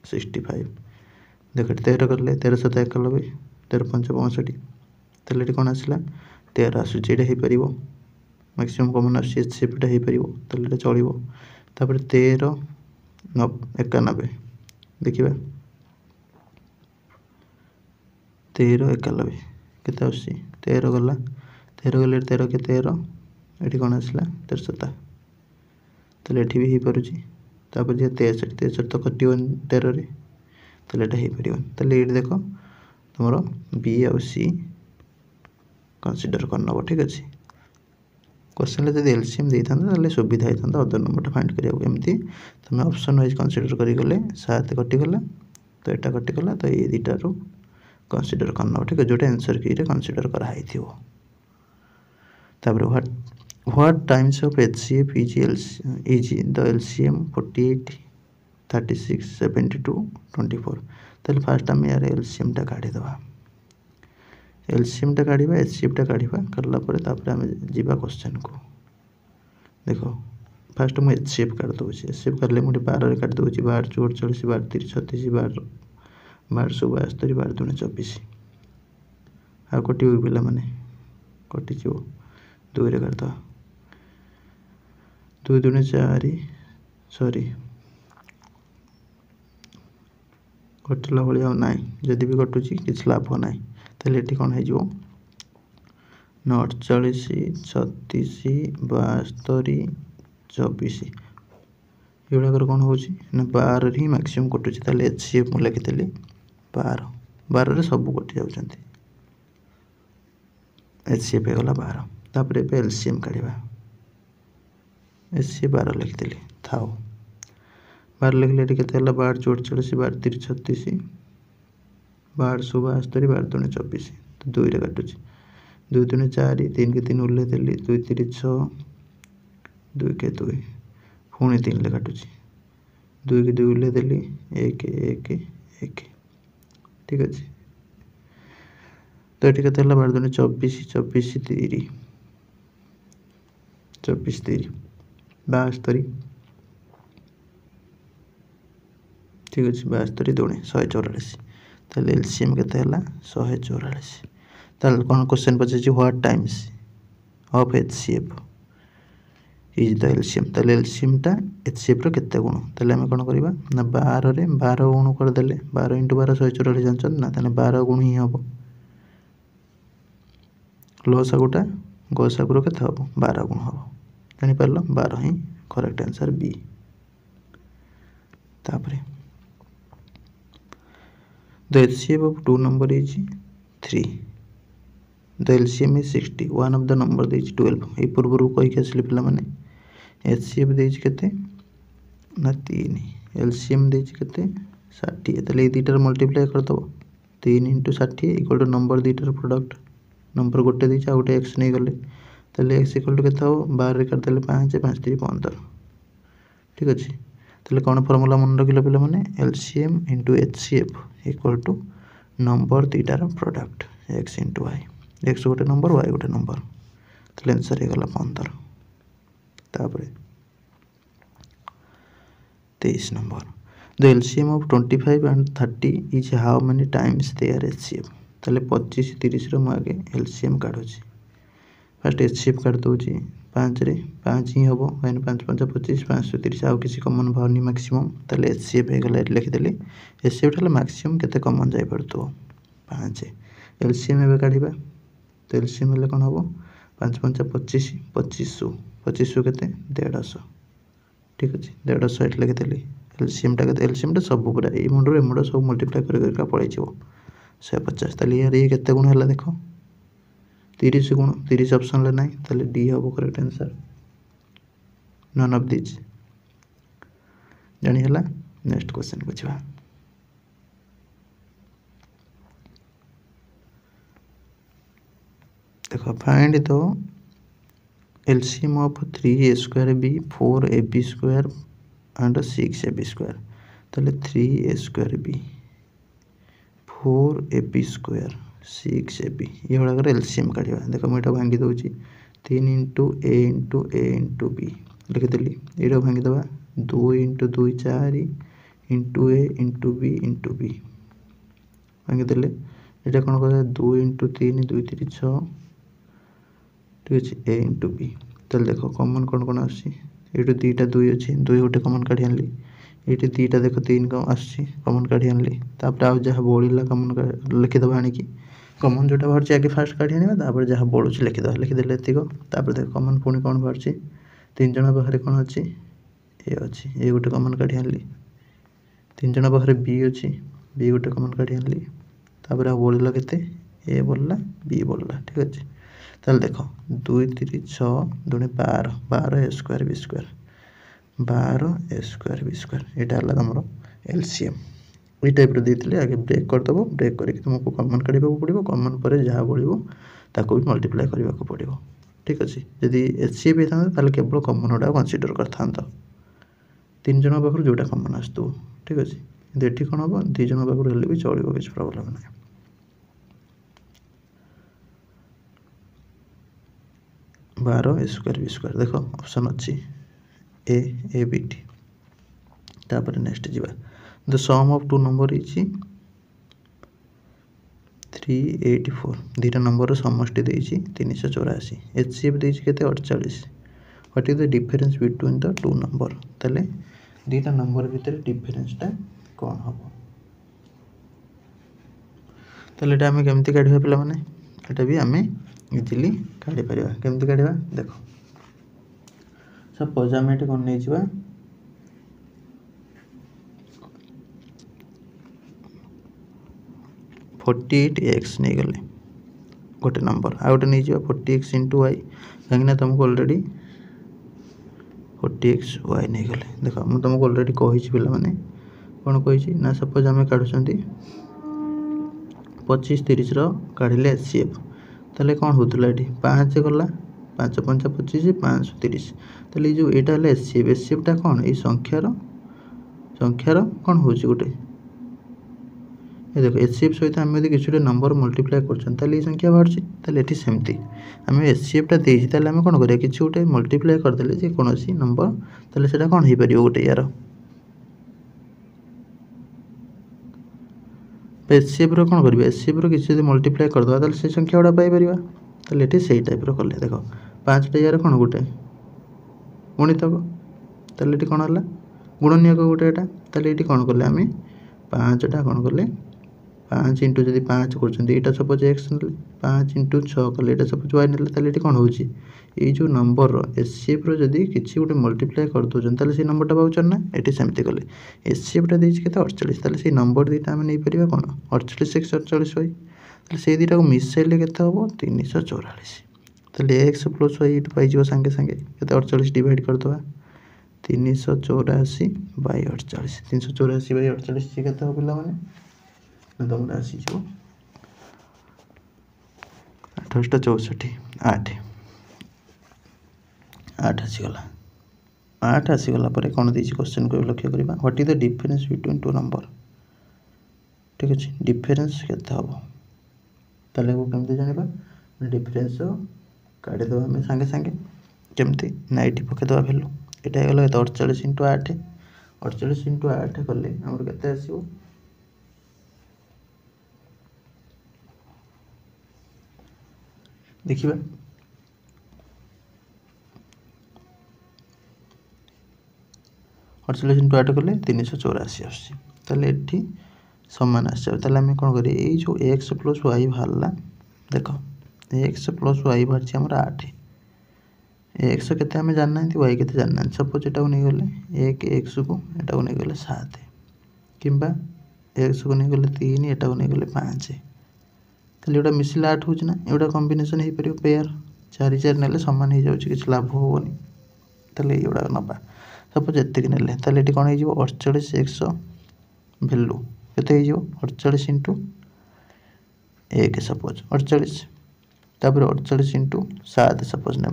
Speaker 2: 65 देख 13 करले 13 7 91 13 5 65 ताले ये कौन आसला 13 आसुची एटा हे परिबो मैक्सिमम कॉमन आसी HCF टा हे परिबो ताले एटा चलिबो तापर 13 91 देखिबा 13 91 केते आसी 13 गला 13 गले 13 के 13 ये कौन आसला 13 ताले एठी भी हो पारुची तापर जे 63 तो कटियो 13 रे ताले एटा हे परियो ताले ये देखो तुमरो बी और सी कंसीडर करनबो ठीक अछि क्वेश्चन जब एलसीएम देता ताले सुविधा होता अदर नंबर फाइंड करिया एमती तुम ऑप्शन वाइज कंसीडर करी गले 7 कटिगला तो एटा कटिगला तो ये दुटा कंसीडर करना ठीक है जोटा आंसर की कंसीडर कराई थी तापर what times of HCF is the LCM 48 36 72 24 ताले फास्ट आम यार एलसीएमटा काढ़ीदे एलसीएमटा काढ़ा एचसीएफटा काढ़ा काढ़ला आम जा क्वेश्चन को देख फास्ट मुझे एचसीएफ काढ़ दूसरी एचसीएफ काढ़ले मुझे 12 काट दूसरी 12 4 40 12 30 36 12 12 72 12 दूने 24 आ कट पे मैंने कटिज 2 रे काटद 2 दूने 4 सॉरी कटिला भाई ना जदि भी कटुची किसी लाभ ना ताले ये कौन हो 48 36 72 24 युवाकर कौन हो 12 ही मैक्सिमम कटुची ताले एचसीएफ मुझे लिखी 12 12 सब कटि जाऊँच एचसीएफ होगा 12 तापर एलसीएम काढ़ा एचसीएफ 12 लिखी थाओ 12 लिखले ये के 12 4 40 12 30 36 12 72 12 दूने 24 तो 2 रे काटुची 2 दूने 4 3 के 3 उल्ले 2 3 6 2 के 2 पुणी 3 रे काटुची 2 के 2 उल्ले 1 1 1 ठीक अच्छे तो ये के 12 दूने 24 24 30 24 30 72 ठीक अच्छे 72 दूने 144 ताले एलसीएम के 144 ताले कौन question Pachar what times of HCF is the LCM ताले एलसीएमटा एचसीएफ रो केते गुण ताले आम कौन करवा ना 12 रे 12 गुण करदे 12 × 12 144 जानछन ना ताले 12 गुण ही हम लसागुटा गसागुर के 12 गुण हम जापार 12 ही करेक्ट आंसर बी तापरे the HCF of 2 number is 3 the LCM is 60 one of the number दे 12 ये पूर्व कहीकि आसिले पे मैंने एचसीएफ देते ना 3 एलसीएम देते 60 ताले ये दुटार मल्टीप्लाई करदेव 3 × 60 इक्वल टू नंबर दुटार प्रोडक्ट नंबर गोटे देखे आ गोटे एक्स नहीं गले ताले एक्स इक्वल टू के 12 काटदेले 5 5 3 15 ठीक अच्छे ताले कौन फर्मूला मन रखिल पे मैंने LCM into HCF equal to number दुटार product x into y x गोटे नंबर वाई गोटे नंबर ताले आंसर हो गला 15 तापर 23 number the LCM of 25 and 30 is how many times their HCF ताले 25 30 रो आगे एलसीएम काढुची फर्स्ट एचसीएफ काट दूची 5 रे 5 ही हम कहीं 5 5 25 530 आउ किसी कमन बाहरनी मैक्सिमम ताले एचसीएफ हो गला लिखिदेली एचसीएफ ठाले मैक्सिमम केते कमन जाई पड़तो 5 एलसीएम एबे काढिबा तो एलसीएम हेले कोन हबो 5 5 25 2500 2500 केते 150 ठीक अच्छे 150 एट लिखिदेली एलसीएमटा सब पूरा ये मुंडर एमुड सब मल्टीप्लाई कर पड़े 150 ताले यार ये केते गुण है देख 30 गुण 30 ऑप्शन ले नहीं ताले डी हम correct answer none of this जानी है नेक्स्ट क्वेश्चन बुझा देखो find the LCM of 3a square B 4ab square and 6ab square ताले 3a square B 4ab square 6ab ये गुड़ाक एलसीएम काढ़ा देख मुझे भांगी दूसरी 3 × a × b लिखिदेली ये भांगीदे 2 × 2 4 × a × b × b भांगीदे ये कौन कर 2 × 3 2 3 6 ठीक अच्छे ए × बी ताल देख कमन कौन कौन आसी दुईटा 2 अच्छी 2 गोटे कमन काढ़ी आनली ये दुईटा देख 3 आसी कमन काढ़ी आनली तापर आउ जहाँ बढ़ला कमन लिखिदेव आणिकी कमन जोटा बाहर आगे फास्ट काढ़ी आने जहाँ बढ़ुची लिखिदेव लिखिदेले एतिक देख कमन पुणी कौन बाहर 3 जन पाखे कौन अच्छी ए अच्छी ये गोटे कमन काढ़ी आनली 3 जन पाखे बी अच्छी बी गोटे कमन काढ़ी आनली तापर आउ बढ़ला केते ए बढ़ला बी बढ़ला ठीक अच्छे ताल देख 2 3 6 2 12 12 A square B square 12 A square B square यहाँ है तुम एलसीएम ये टाइप देते आगे ब्रेक करदेव ब्रेक करके तुमको कमन काढ़ा पड़ो कमन पर जहाँ बढ़ो ताको भी मल्टीप्लाई करने को पड़ो ठीक अच्छे जदि एचसीएफ होता है केवल कमन गुड़ा कनसीडर कर 3 जन पाखर जोटा कमन आसो ठीक अच्छे एठी कौन हम दी जन पाखर हेल्ले भी चलो किसी प्रोब्लेम ना 12 ए स्क्वायर बी स्क्वायर देख ऑप्शन अच्छी ए बी टी तापर नेक्स्ट जीवा the sum of two number is 384 दुईटा नंबर समष्टि देछि 384 एचसीएफ देछि केते 48 what is the difference between the two number तले दुईटा नंबर भितर डिफरेंसटा कौन हम तले एटा हमें केमती काढिबा पिला माने एटा भी हमें इजीली काढि परिबा केमती काढिबा देखो सपोज हमें एटा कोन नै जिबा 48x नहीं गले गोटे नंबर आ गोटे नहीं जिबा 40x इंटू वाई कहीं तुमको ऑलरेडी 40x वाई नहीं गले देखो मुझे तुमको ऑलरेडी कही पे मैंने कौन कही ना सपोज आम काढ़ुं 25 30 काढ़िले एचसीएफ ताले कौन होता ये 5 गला 5 5 25 530 ताले जो यहाँ है एचसीएफटा कौन ये संख्यार कौन हो गोटे ये देखो एचसीएफ सहित आम यदि किसी नंबर मल्टीप्लाई कर संख्या बाहर ये सेमती आम एचसीएफटा देती आम कौन करा कि गोटे मल्टीप्लाई करदे जेकोसी नंबर ताले से कौन हो पार गोटे यार एचसीएफ कौन कर एचसीएफ किसी मल्टीप्लाई करदे से संख्या गुड़ा पाइपर ये से टाइप कले देख 5टा यार कौन गोटे गुणितक ताले कौन है गुणनीयक गोटे यहाँ ये कौन कले आम 5टा कौन कले 5 इंटू जब 5 कर सपोज एक्स ना 5 इंटू 6 कले यहाँ सपोज वाई ना ये कौन हो जो नंबर एचसीएफ जदि किसी गोटे मल्टीप्लाई कर दौरान से नंबरटा पाँच ना ये सेमती कले एचसीएफटा देखे 48 से नंबर दुईटा आम नहीं पार कौन 48 6 48 वाई से दुटा को मिसाइले के हम 344 एक्स प्लस वाई ये पाई सागे सागे के 48 डिवाइड करदे 384 बाई 48 384 बाई 48 सी के पिला मैंने तुम आसीज 28 64 8 8 आसीगला 8 आसीगला पर कौन देती क्वेश्चन को लक्ष्य करवा what is the difference between to number ठीक अच्छे डिफरेंस केते हम ताले को केमती जानिबा डिफरेंस काढ़ीद आम सागे सागे केमती 90 पकईदे भैल्यू यहाँ गला 48 इंटू 8 48 इंटू 8 कले आमर केते आसीबो देखिबा 48 इंटू 8 कले 384 आसी ताले एठी समान आसे ताले आम कौन करिए ये जो एक्स प्लस वाई बाहरला देख एक्स प्लस वाई बाहर आमर 8 एक्स के आम जानना वाई के जानना सपोज यहाँ नहीं गले एक एक्स को यहाँ नहीं गले 7 कि एक्स को नहीं गले 3 यहाँ नहीं गले 5 ताले एटा मिसिले 8 होना एटा कॉम्बिनेशन हो पार पेयर 4 4 ना सामान हो जाए किसी लाभ हेनी ताले एगुड़ा नवा सपोज एतिक ना ताले ये कौन हो 48 एक्स भैल्यू के 48 इंटू 1 सपोज 48 तापर 48 इंटू 7 सपोज ने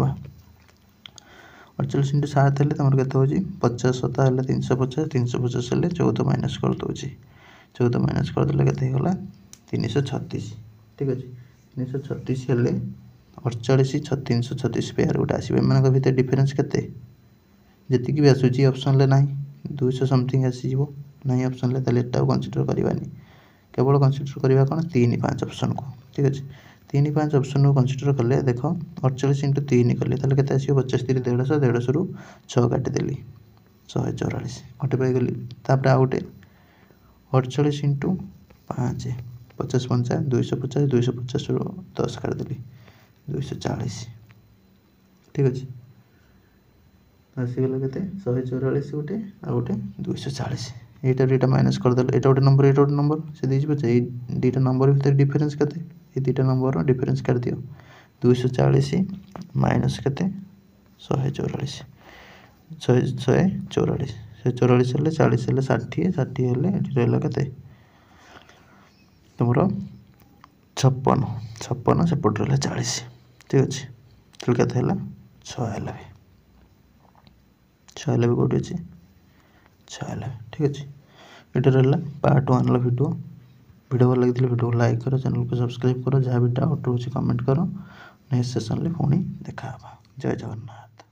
Speaker 2: 48 इंटू 7 हेल्ले तुम के 50 7 है 350 350 हेल्ले 14 माइनस कर दूसरी 14 माइनस करदे के 336 ठीक अच्छे 336 हेल्ले 48 336 पेयर गोटे आसो एम भर डिफरेन्स के जी भी आसूँ ऑप्शन ना 200 समथिंग आसीज ना ऑप्शन एटा कनसीडर करवानी केवल कनसीडर करवा कौन 3 5 ऑप्शन को ठीक अच्छे 3 5 ऑप्शन को कनसीडर कले देख 48 इंटू 3 कले के 50 3 150 150 रु 6 काटिदेली 144 गोटे पाईगली तापर आ गए 48 इंटू 5 50 5 250 250 रु 10 काटिदेली 240 ठीक अच्छे आसीगला के 144 गोटे आ गए 240 यहाँ माइनस करदे यहाँ गोटे नंबर से देखिए पचे दुईटा नंबर भर डिफरेन्स के ये दुईटा नंबर डिफरेन्स काट दियो 240 माइनस के 144 144 हेल्ले 40 हेल्ले 60 60 हेल्ले रहा के तुम 56 56 सेपट रहा 40 ठीक अच्छे तो के 6 भी कौटे अच्छे 6 ठीक अच्छे ये रहा पार्ट 1 भिडियो वीडियो भल लगी वीडियो को लाइक करो, चैनल को सब्सक्राइब करो, जहाँ भी डाउट रोचे कमेंट करो। नेक्स्ट सेशन में पुणी देखा। जय जगन्नाथ।